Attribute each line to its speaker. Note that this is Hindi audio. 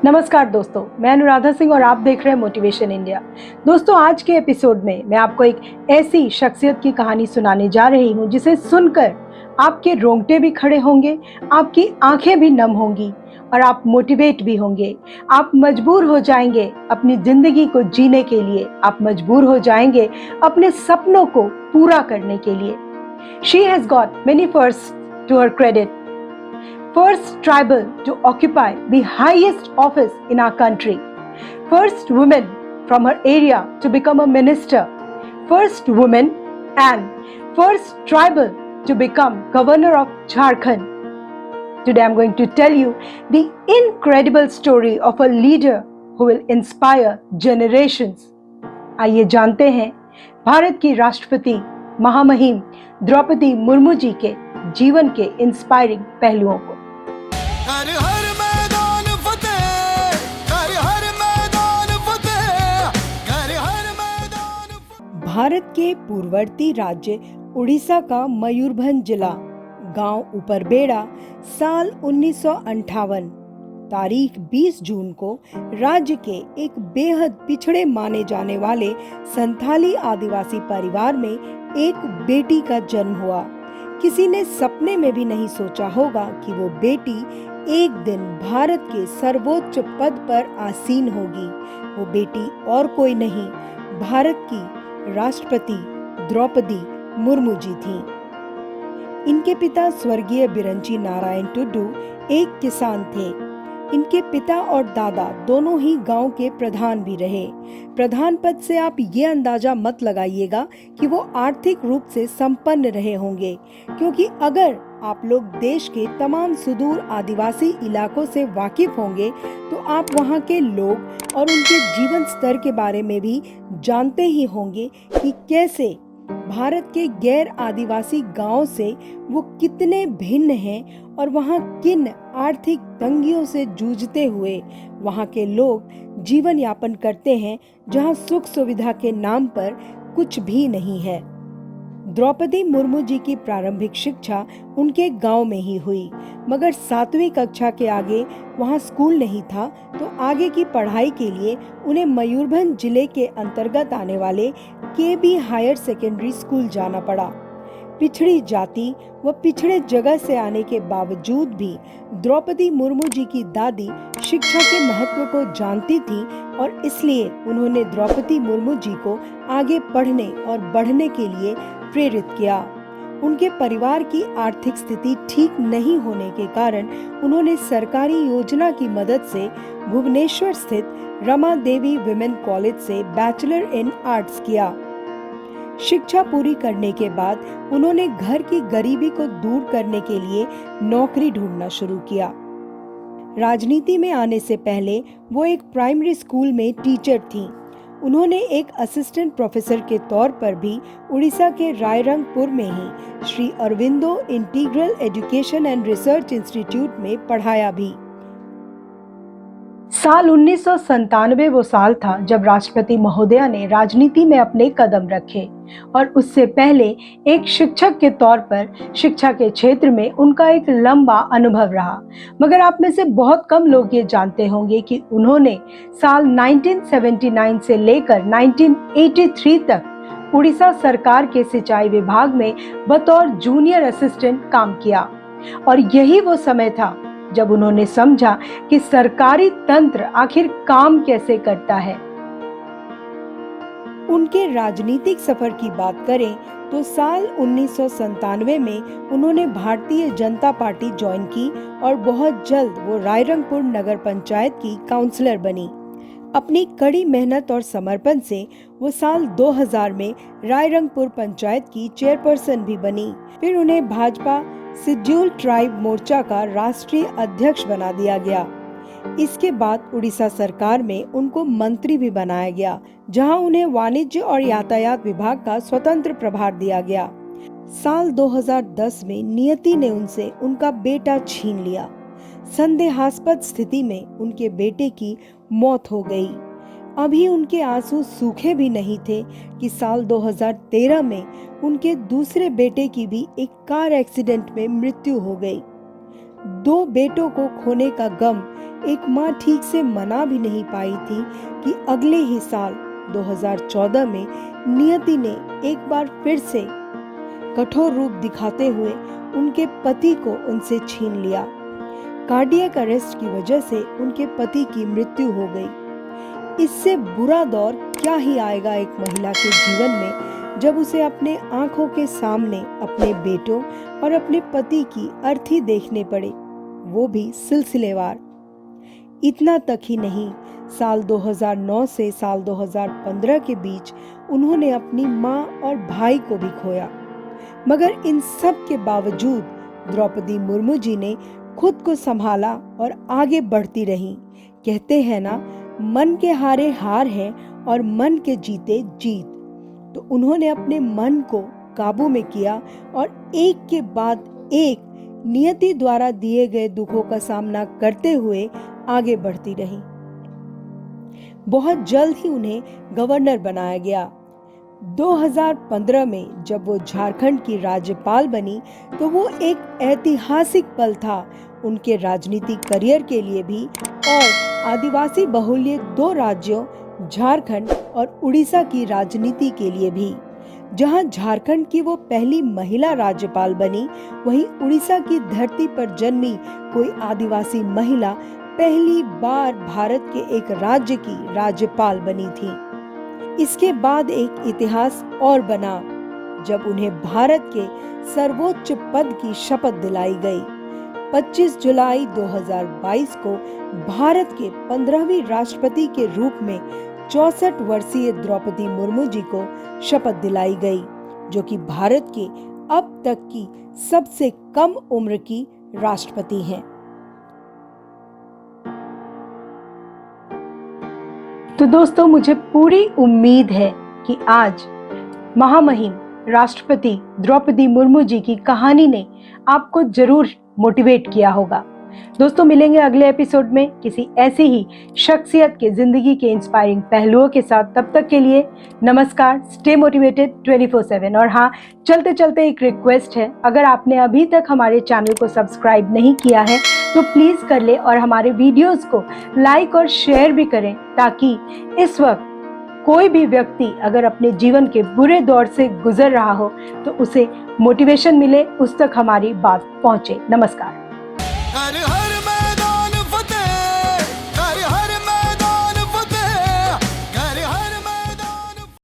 Speaker 1: नमस्कार दोस्तों, मैं अनुराधा सिंह और आप देख रहे हैं मोटिवेशन इंडिया। दोस्तों, आज के एपिसोड में मैं आपको एक ऐसी शख्सियत की कहानी सुनाने जा रही हूँ जिसे सुनकर आपके रोंगटे भी खड़े होंगे, आपकी आंखें भी नम होंगी और आप मोटिवेट भी होंगे। आप मजबूर हो जाएंगे अपनी जिंदगी को जीने के लिए, आप मजबूर हो जाएंगे अपने सपनों को पूरा करने के लिए। She has got many firsts to her credit. First tribal to occupy the highest office in our country. First woman from her area to become a minister. First woman and first tribal to become governor of Jharkhand. Today I'm going to tell you the incredible story of a leader who will inspire generations. आइए जानते हैं भारत की राष्ट्रपति महामहिम द्रौपदी मुर्मू जी के जीवन के इंस्पायरिंग पहलुओं को।
Speaker 2: हर हर मैदान फतेह, हर मैदान फतेह, हर मैदान।
Speaker 1: भारत के पूर्ववर्ती राज्य उड़ीसा का मयूरभंज जिला, गांव ऊपरबेड़ा, साल 1958, तारीख 20 जून को राज्य के एक बेहद पिछड़े माने जाने वाले संथाली आदिवासी परिवार में एक बेटी का जन्म हुआ। किसी ने सपने में भी नहीं सोचा होगा कि वो बेटी एक दिन भारत के सर्वोच्च पद पर आसीन होगी। वो बेटी और कोई नहीं, भारत की राष्ट्रपति द्रौपदी मुर्मू जी थी। इनके पिता स्वर्गीय बिरंची नारायण टुडू एक किसान थे। इनके पिता और दादा दोनों ही गांव के प्रधान भी रहे। प्रधान पद से आप ये अंदाजा मत लगाइएगा कि वो आर्थिक रूप से संपन्न रहे होंगे, क्योंकि अगर आप लोग देश के तमाम सुदूर आदिवासी इलाकों से वाकिफ होंगे तो आप वहाँ के लोग और उनके जीवन स्तर के बारे में भी जानते ही होंगे कि कैसे भारत के गैर आदिवासी गांव से वो कितने भिन्न हैं और वहाँ किन आर्थिक तंगियों से जूझते हुए वहाँ के लोग जीवन यापन करते हैं, जहाँ सुख सुविधा के नाम पर कुछ भी नहीं है। द्रौपदी मुर्मू जी की प्रारंभिक शिक्षा उनके गांव में ही हुई, मगर 7वीं कक्षा के आगे वहां स्कूल नहीं था, तो आगे की पढ़ाई के लिए उन्हें मयूरभंज जिले के अंतर्गत आने वाले KB हायर सेकेंडरी स्कूल जाना पड़ा। पिछड़ी जाति व पिछड़े जगह से आने के बावजूद भी द्रौपदी मुर्मू जी की दादी शिक्षा के महत्व को जानती थी और इसलिए उन्होंने द्रौपदी मुर्मू जी को आगे पढ़ने और बढ़ने के लिए प्रेरित किया। उनके परिवार की आर्थिक स्थिति ठीक नहीं होने के कारण उन्होंने सरकारी योजना की मदद से भुवनेश्वर स्थित रमा देवी विमेन कॉलेज से बैचलर इन आर्ट्स किया। शिक्षा पूरी करने के बाद उन्होंने घर की गरीबी को दूर करने के लिए नौकरी ढूंढना शुरू किया। राजनीति में आने से पहले वो एक प्राइमरी स्कूल में टीचर थीं। उन्होंने एक असिस्टेंट प्रोफेसर के तौर पर भी उड़ीसा के रायरंगपुर में ही Shri Aurobindo integral education and research institute में पढ़ाया भी। साल 1997 वो साल था जब राष्ट्रपति महोदया ने राजनीति में अपने कदम रखे और उससे पहले एक शिक्षक के तौर पर शिक्षा के क्षेत्र में उनका एक लंबा अनुभव रहा। मगर आप में से बहुत कम लोग ये जानते होंगे कि उन्होंने साल 1979 से लेकर 1983 तक उड़ीसा सरकार के सिंचाई विभाग में बतौर जूनियर असिस्टेंट काम किया और यही वो समय था जब उन्होंने समझा कि सरकारी तंत्र आखिर काम कैसे करता है। उनके राजनीतिक सफर की बात करें तो साल 1997 में उन्होंने भारतीय जनता पार्टी ज्वाइन की और बहुत जल्द वो रायरंगपुर नगर पंचायत की काउंसलर बनी। अपनी कड़ी मेहनत और समर्पण से वो साल 2000 में रायरंगपुर पंचायत की चेयरपर्सन भी बनी। फिर उन्हें भाजपा शेड्यूल्ड ट्राइब मोर्चा का राष्ट्रीय अध्यक्ष बना दिया गया। इसके बाद उड़ीसा सरकार में उनको मंत्री भी बनाया गया, जहां उन्हें वाणिज्य और यातायात विभाग का स्वतंत्र प्रभार दिया गया। साल 2010 में नियति ने उनसे उनका बेटा छीन लिया। संदेहास्पद स्थिति में उनके बेटे की मौत हो गई। अभी उनके आंसू सूखे भी नहीं थे कि साल 2013 में उनके दूसरे बेटे की भी एक कार एक्सीडेंट में मृत्यु हो गई। दो बेटों को खोने का गम एक माँ ठीक से मना भी नहीं पाई थी कि अगले ही साल 2014 में नियति ने एक बार फिर से कठोर रूप दिखाते हुए उनके पति को उनसे छीन लिया। कार्डियक अरेस्ट की वजह से उनके पति की मृत्यु हो गई। इससे बुरा दौर क्या ही आएगा एक महिला के जीवन में, जब उसे अपने आंखों के सामने अपने बेटों और अपने पति की अर्थी देखने पड़े, वो भी सिलसिलेवार। इतना तक ही नहीं, साल 2009 से साल 2015 के बीच उन्होंने अपनी माँ और भाई को भी खोया। मगर इन सब के बावजूद द्रौपदी मुर्मू जी ने खुद को संभाला और आगे बढ़ती रहीं। कहते हैं ना, मन के हारे हार है और मन के जीते जीत। तो उन्होंने अपने मन को काबू में किया और एक के बाद एक नियति द्वारा दिए गए दुखों का सामना करते हुए आगे बढ़ती रही। बहुत जल्द ही उन्हें गवर्नर बनाया गया। 2015 में जब वो झारखंड की राज्यपाल बनी तो वो एक ऐतिहासिक पल था उनके राजनीतिक करियर के लिए भी और आदिवासी बहुल्य दो राज्यों झारखंड और उड़ीसा की राजनीति के लिए भी। जहां झारखंड की वो पहली महिला राज्यपाल बनी, वहीं उड़ीसा की धरती पर जन्मी कोई आदिवासी महिला पहली बार भारत के एक राज्य की राज्यपाल बनी थी। इसके बाद एक इतिहास और बना जब उन्हें भारत के सर्वोच्च पद की शपथ दिलाई गई। 25 जुलाई 2022 को भारत के 15वीं राष्ट्रपति के रूप में 64 वर्षीय द्रौपदी मुर्मू जी को शपथ दिलाई गई, जो कि भारत के अब तक की सबसे कम उम्र की राष्ट्रपति हैं। तो दोस्तों, मुझे पूरी उम्मीद है कि आज महामहिम राष्ट्रपति द्रौपदी मुर्मू जी की कहानी ने आपको जरूर मोटिवेट किया होगा। दोस्तों, मिलेंगे अगले एपिसोड में किसी ऐसी ही शख्सियत के जिंदगी के इंस्पायरिंग पहलुओं के साथ। तब तक के लिए नमस्कार। Stay motivated 24/7। और हाँ, चलते चलते एक रिक्वेस्ट है, अगर आपने अभी तक हमारे चैनल को सब्सक्राइब नहीं किया है तो प्लीज कर ले और हमारे वीडियोस को लाइक और शेयर भी करें, ताकि इस वक्त कोई भी व्यक्ति अगर अपने जीवन के बुरे दौर से गुजर रहा हो तो उसे मोटिवेशन मिले, उस तक हमारी बात पहुंचे। नमस्कार।